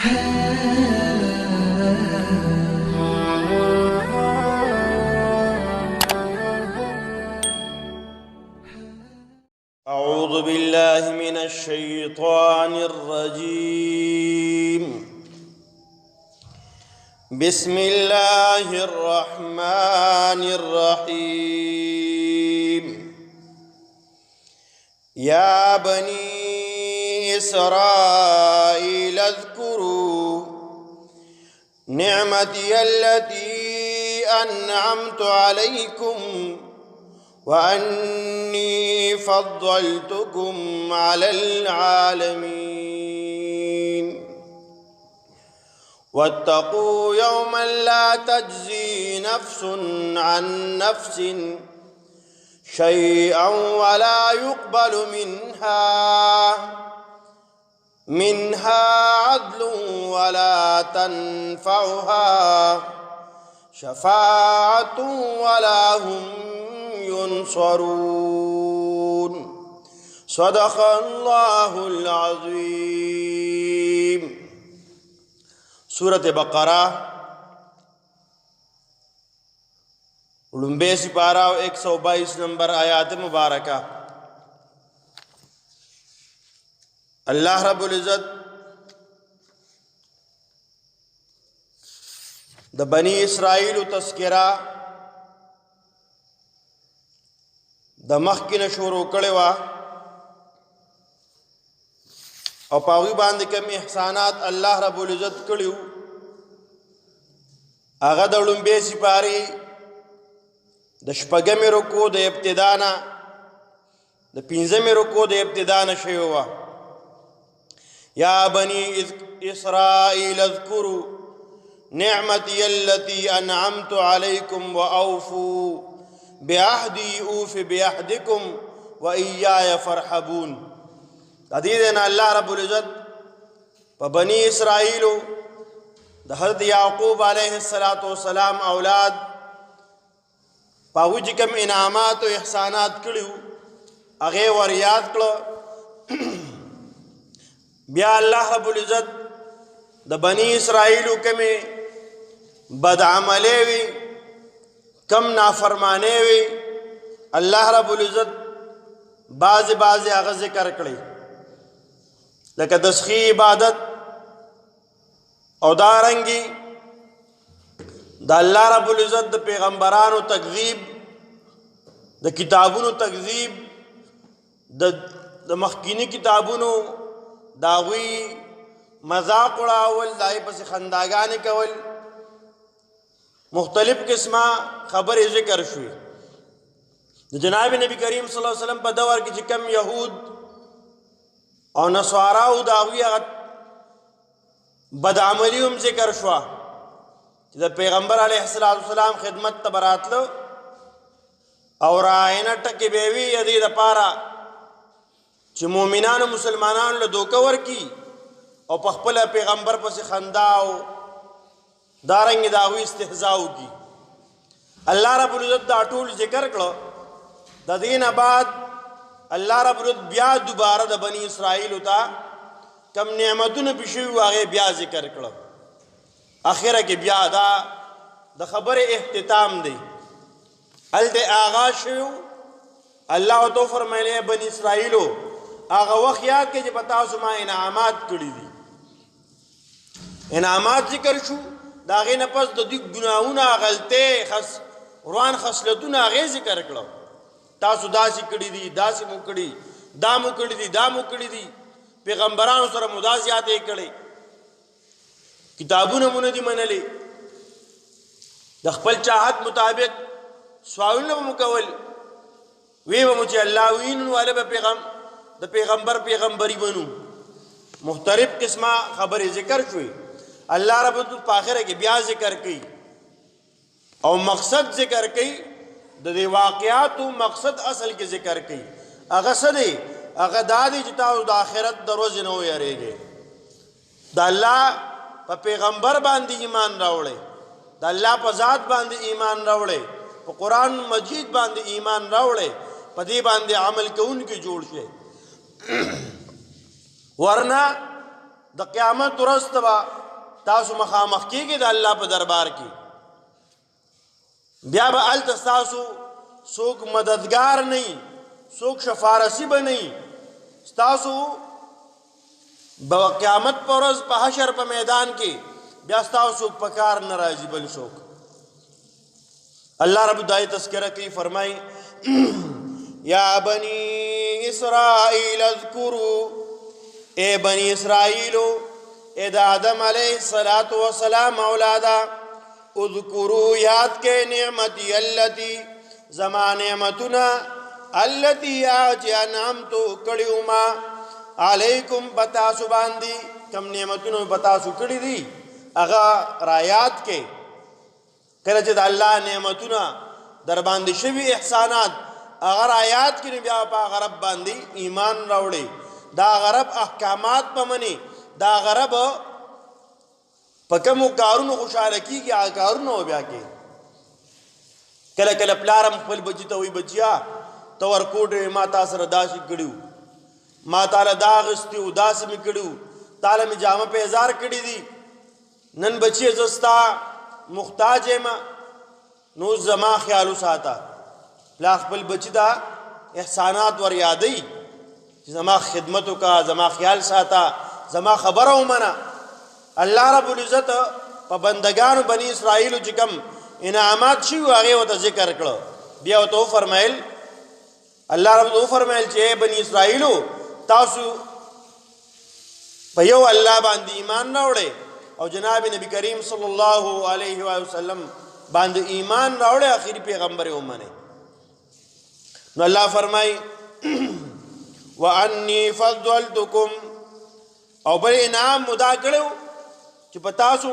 أعوذ بالله من الشيطان الرجيم. بسم الله الرحمن الرحيم. يا بني إسرائيل اذكروا نعمتي التي أنعمت عليكم وأني فضلتكم على العالمين. واتقوا يوما لا تجزي نفس عن نفس شيئا ولا يقبل منها عدل ولا تنفعها شفاعة ولا هم ينصرون. صدق الله العظيم. سورة بقرہ لمبے سپارہ 122 نمبر آیات مبارکہ. اللہ رب العزت د بنی اسرائیل تذکرہ د مخکینه شروع کړی وه او په هغوی باندې کوم احسانات الله رب العزت کړي وو هغه د لومبۍ سپارې د شپږمې رکو د ابتدا نه د پنځمې رکو د ابتدا نه شوې وه. یا بني اسرائیل اذکروا نعمتي التي انعمت عليكم واوفوا بعهدي اوف بعهدكم وإياي فارحبون. حدیثنا اللہ رب العزت پا بنی اسرائیل د حضرت یعقوب علیہ السلام اولاد پاوی چې کوم انعامات و احسانات کړیو هغه ور یاد کړو. بیا الله رب العزت د بنی اسرائیل کومې بد عملی وي کم نافرمانی وي الله رب العزت بعض هغه ذکر کړی لکه د سخی عبادت او دارنګي د الله رب العزت د پیغمبرانو تکذیب د کتابونو تکذیب د مخکینی کتابونو داوی مذاق اڑاول دای پس خنداګانې کول مختلف قسمه خبر ذکر شوی. جناب نبی کریم صلی الله علیہ وسلم په دور کې چې کم یهود او نصارا او داوی بد عملی هم ذکر شو چې د پیغمبر علیه السلام خدمت ته براتلو او راینه ټکې به وي دې لپاره چې مؤمنانو مسلمانانو له دوکه ورکی او په خپل پیغمبر پسې خندا او دارنګ داوی استهزاء وکي. الله رب العزت دا ټول ذکر کړو. د دین بعد الله رب العزت بیا دوباره د بنی اسرائیل ته کم نعمتونه بشوي هغه بیا ذکر کړو. اخره کې بیا دا د خبره اختتام دی هلته آغاز شو. الله تو فرمایله بنی اسرائیلو هغه وخت یاد کې چې پتا اوس ما انعامات کړی دي. انعامات ذکر شو دا غي نه پس د دې ګناہوں غلطه روان خصلتونه هغه ذکر کړو. تاسو داسې کړی دي داسې مو کړی دا مو کړی دي دا مو کړی دي پیغمبرانو سره مدازیات یې کړی کتابونه مونږ دي منلې د خپل چاہت مطابق سوالونه مو کول وی مو چې الله وینو والے به پیغمبري بنو مختلف قسمه خبره ذکر شوی. الله رب په اخره کې بیا ذکر کړي او مقصد ذکر کړي د دې واقعات او مقصد اصل کې ذکر کړي. هغه څه دی هغه دا دی چې تاسو د آخرت د ورځې نه ویریږئ د الله په پیغمبر باندې ایمان راوړئ د الله په ذات باندې ایمان راوړئ په قرآن مجید باندې ایمان راوړئ په دې باندې عمل کوونکي جوړ شئ. ورنه د قیامت ورځ ته به تاسو مخامخ کېږئ د الله په دربار کې بیا به هلته ستاسو څوک مددگار نه وي څوک شفارسي به نه وي ستاسو به قیامت په ورځ په حشر په میدان کې بیا ستاسو څوک په کار نه راځي بل څوک اللہ رب دائی تذکرہ کی فرمائی یا بنی اسرائیل اذکروا اے بنی اسرائیلو اے دا آدم علیہ السلام اولادا اذکروا یاد کے نعمتی اللتی زمان نعمتنا اللتی آج انعمتو کڑیو ما علیکم بتاسو باندی کم نعمتنا بتاسو کڑی دی اغا رایات کے کله چې د الله نعمتونه در باندې شوي احسانات اگر آیات کې بیا په غرب باندې ایمان راوړي دا غرب احکامات په منی دا غرب په کوم کارونو خوشاله کیږي هغه کارونه بیا کې کله کله پلارم خپل بچی ته وي بچیا تو ورکوټ ما تاسو سره داسې کړیو ما تعالی دا غستی او داسې می کړیو تعالی می جامه په هزار کړی دي نن بچی زستا محتاج ما نو زما خیالو ساتا لا خپل بچی دا احسانات ور یادی زما خدمتو کا زما خیال ساتا زما خبر او منا الله رب العزت په بندگانو بنی اسرائیل چې کوم انعامات شي هغه وته ذکر کړو بیا وته فرمایل الله رب تو فرمایل چې بنی اسرائیل تاسو په یو الله باندې ایمان نه وړي او جناب نبی کریم صلی الله علیه و وسلم باندې ایمان راوړی اخیری پیغمبر ومنه نو الله فرمای وانی فضلتکم او بل انعام مدا کړو چې په تاسو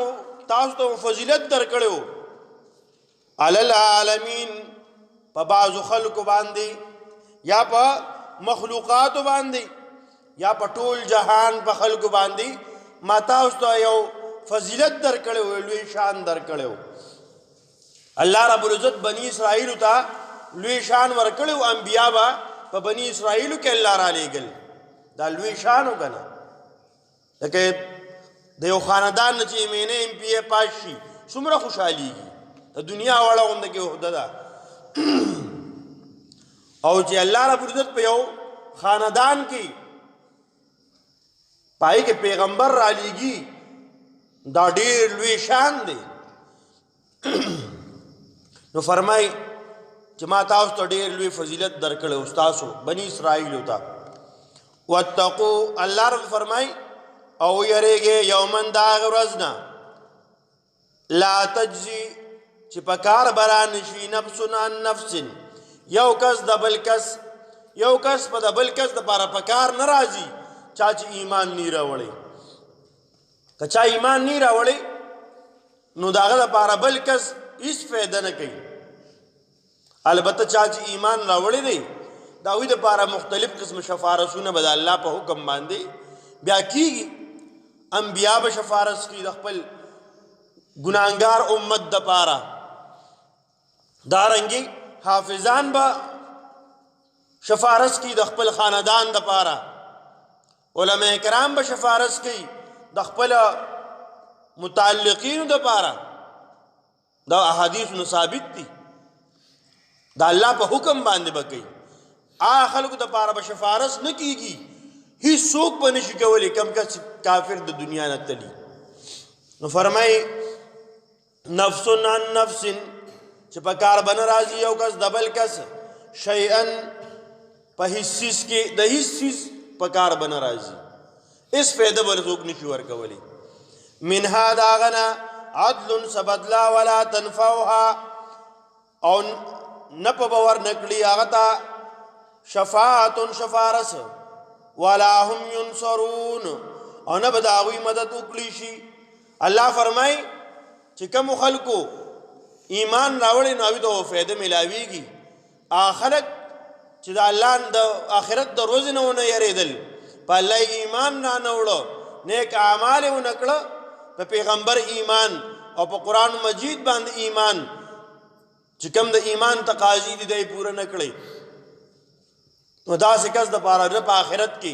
ته فضیلت در کړو علی العالمین په بعض خلق باندې یا په مخلوقات باندې یا په ټول جهان په خلق باندې ما تاسو ته یو فضیلت در کړو لوی شان در کړو الله رب العزت بنی اسرائیل ته لوی شان ور کړو انبیا با په بنی اسرائیل کې الله را لېګل دا لوی شان وګڼه لکه د یو خاندان چې مینه ام پی پاشي څومره خوشحاليږي د دنیا والا غونډه کې عہده ده او چې الله رب العزت په یو خاندان کې پای کې پیغمبر را لېږي دا ډېر لوی شان دی نو فرمای چې ما تاسو ته ډېر لوی فضیلت درکړې استادو بنی اسرائیل ته واتقوا الله رب فرمای او یریږي یومن دا ورځنا لا تجزي چې پکار بران شي نفس عن نفس یو کس د بل کس یو کس په د بل کس د لپاره پکار ناراضي چا چې ایمان نه راوړي کچا ایمان نه راوړي نو داغه لپاره بل کس هیڅ فائدہ نه کوي البته چا چې ایمان راوړي دی دا وی د لپاره مختلف قسم شفارسونه بد الله په حکم باندې بیا کیږي انبیا به شفارس کی د خپل ګناګار امت د لپاره دارنګي حافظان به شفارس کی د خپل خاندان د لپاره علماء کرام به شفارس کی د خپل متعلقین د لپاره دا احادیث نو ثابت دي دا الله په حکم باندې بکی خلکو د لپاره به شفارس نه کیږي هیڅ څوک به نشي کولی کم کس کافر د دنیا نه تلی نو فرمای نفس عن نفس چې په کار بن راځي یو کس د بل کس شیئا په هیڅ کې د هیڅ په کار بن راځي اس فائدہ بل څوک نشي ورکولی منها داغنا عدل سبدلا ولا تنفعها او نه په باور نکړي هغه ته شفاعت شفارس ولا هم ينصرون او نه بداوی مدد وکړي شي الله فرمای چې کوم خلکو ایمان راوړي نو ته فائدہ ملاويږي اخرت چې د الله د آخرت د ورځې نه یریدل په الله ایمان نه وړو نیک اعمال ونکړه په پیغمبر ایمان او په قران مجید باندې ایمان چې کوم د ایمان تقاضی دي دی پوره نکړي نو دا څه کس د پاره په آخرت کې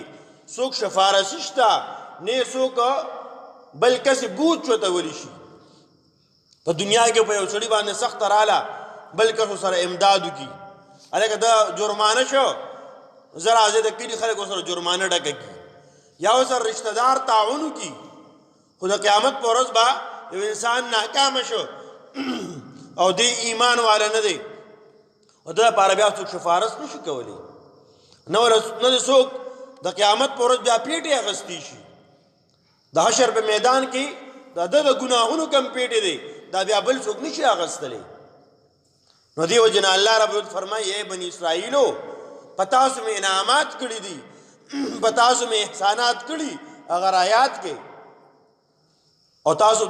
څوک شفارسي شته نه څوک بل کسې بوج چوتولی شي. په دنیا کې په یو سړي باندې سخت رااله بل کسو سره امداد وکړي، هلکه دا جرمانه شو، زه راځئ د کلي خلک ورسره جرمانه ډکه کړي یا ورسره رشته دار تعاون وکړي. خو د قیامت په ورځ به یو انسان ناکامه شو او دی ایمان والا نه دی، او د لپاره بیا څوک سفارش نشي کولی، نه د څوک د قیامت په ورځ بیا پیټې اخیستی شي. د حشر په میدان کې د ده د ګناهونو کم پیټې دی، دا بیا بل څوک نشي اخیستلی. نو دې وجې نه الله رب العزت فرمایي ای بني اسرائیلو په تاسو مې انعامات کړي دي، په تاسو مې احسانات کړي، هغه رایات کې او تاسو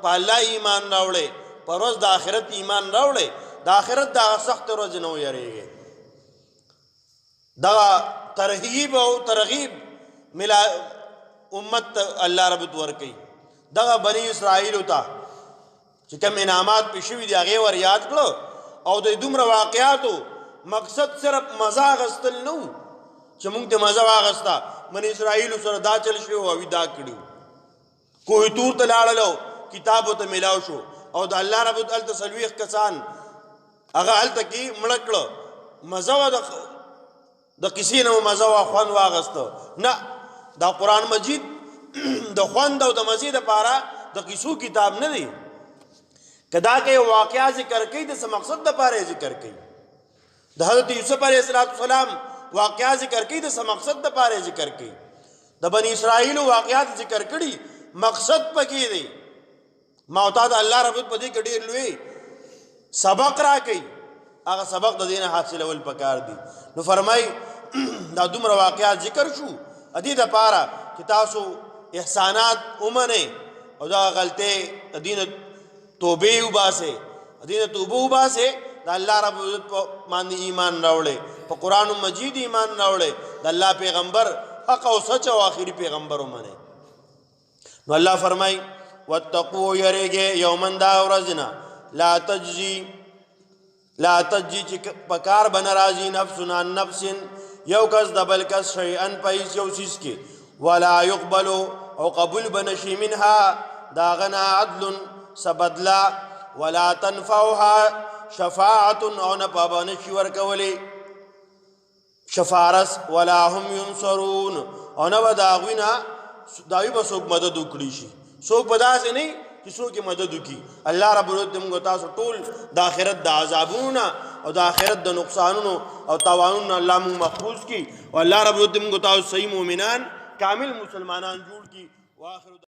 په الله ایمان راوړئ، په ورځ د آخرت ایمان راوړئ، د آخرت د سخت ورځ نه ویریږئ. دغه ترغیب او ترغیب ملا امت الله رب ورکوي. دغه بني اسرائیلو ته چې کوم انعامات پې شوي دي هغې ور یاد کړو، او د دومره واقعاتو مقصد صرف مزه اخیستل نه و چې موږ ته مزه واخیسته، بني اسرائیلو سره دا چل شوی او دا کړي وو، کوه تور ته لاړلو، کتاب ورته میلاو شو، او د الله رب هلته 40 کسان هغه هلته کې مړه کړه، مزه وه د کیسې نه مو مزه وه، خوند واخیسته. نه، دا قرآن مجید د خوند او د مزې دپاره د کیسو کتاب نه دی. که دا که یو واقعه ذکر کوي د څه مقصد دپاره یې ذکر کوي. د حضرت یوسف علیه السلام واقعه ذکر کوي د څه مقصد دپاره یې ذکر کوي. د بني اسرائیلو واقعات ذکر کړي، مقصد پکې دی. ما او تا د الله رب په دې کې ډېر لوی سبق راکوي، هغه سبق د دې نه حاصلول پکار دي. نو فرمایي دا دومره واقعات ذکر شو د دې دپاره چې تاسو احسانات ومنئ او دغه غلطۍ د دې نه توبې وباسئ، د دې نه توبه وباسئ، د الله رب العزت باندې ایمان راوړئ، په قرآن مجید ایمان راوړئ، د الله پیغمبر حق او سچ او آخري پیغمبر ومنئ. نو الله فرمایي واتقوا یریږئ یومن دا ورځ نه لا تجزي چې په کار به نه راځي نفس عن نفس یو کس د بل کس شیئا په هېڅ یو څیز کې، ولا یقبلو او قبول به نشي منها د هغه نه عدل څه بدله، ولا تنفعها شفاعت او نه به نشي ورکولی شفارس، ولا هم ینصرون او نه به د هغوی نه داوی به څوک مدد وکړي شي. څوک به داسې نه چې څوک یې مدد وکړي. الله رب العزت موږ تاسو ټول د آخرت د عذابونو او د آخرت د نقصانونو او تاوانونو الله موږ محفوظ کړي، او الله رب العزت موږ تاسو صحیح مؤمنان کامل مسلمانان جوړ کړي. واخر